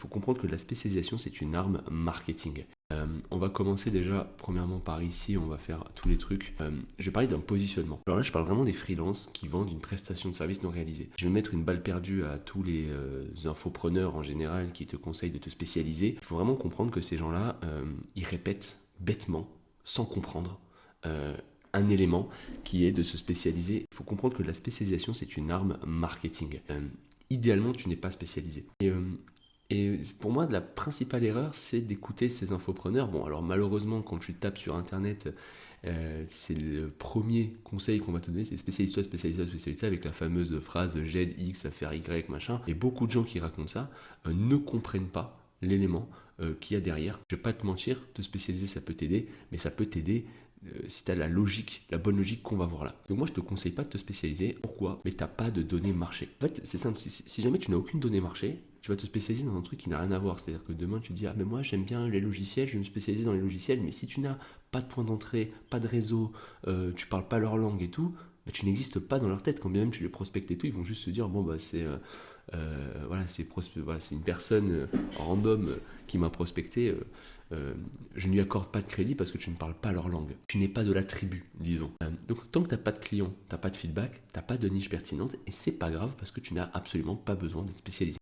faut comprendre que la spécialisation, c'est une arme marketing. On va commencer déjà, premièrement par ici, on va faire tous les trucs. Je vais parler d'un positionnement. Alors là, je parle vraiment des freelances qui vendent une prestation de service non réalisée. Je vais mettre une balle perdue à tous les infopreneurs en général qui te conseillent de te spécialiser. Il faut vraiment comprendre que ces gens-là, ils répètent bêtement, sans comprendre, un élément qui est de se spécialiser. Il faut comprendre que la spécialisation, c'est une arme marketing. Idéalement, tu n'es pas spécialisé. Et pour moi, la principale erreur, c'est d'écouter ces infopreneurs. Bon, alors malheureusement, quand tu tapes sur Internet, c'est le premier conseil qu'on va te donner, c'est spécialise-toi, spécialise-toi, spécialise-toi, avec la fameuse phrase j'aide X à faire Y, machin. Et beaucoup de gens qui racontent ça ne comprennent pas l'élément qu'il y a derrière. Je vais pas te mentir, te spécialiser, ça peut t'aider, mais ça peut t'aider si tu as la logique, la bonne logique qu'on va voir là. Donc moi, je te conseille pas de te spécialiser. Pourquoi? Mais tu n'as pas de données marché. En fait, c'est simple. Si jamais tu n'as aucune donnée marché, tu vas te spécialiser dans un truc qui n'a rien à voir. C'est-à-dire que demain, tu dis, ah mais moi, j'aime bien les logiciels, je vais me spécialiser dans les logiciels. Mais si tu n'as pas de point d'entrée, pas de réseau, tu parles pas leur langue et tout, bah, tu n'existes pas dans leur tête. Quand bien même tu les prospectes et tout, ils vont juste se dire, bon, bah voilà, c'est une personne random qui m'a prospecté. Je ne lui accorde pas de crédit parce que tu ne parles pas leur langue. Tu n'es pas de la tribu, disons. Donc tant que tu n'as pas de clients, tu n'as pas de feedback, tu n'as pas de niche pertinente, et c'est pas grave parce que tu n'as absolument pas besoin d'être spécialisé.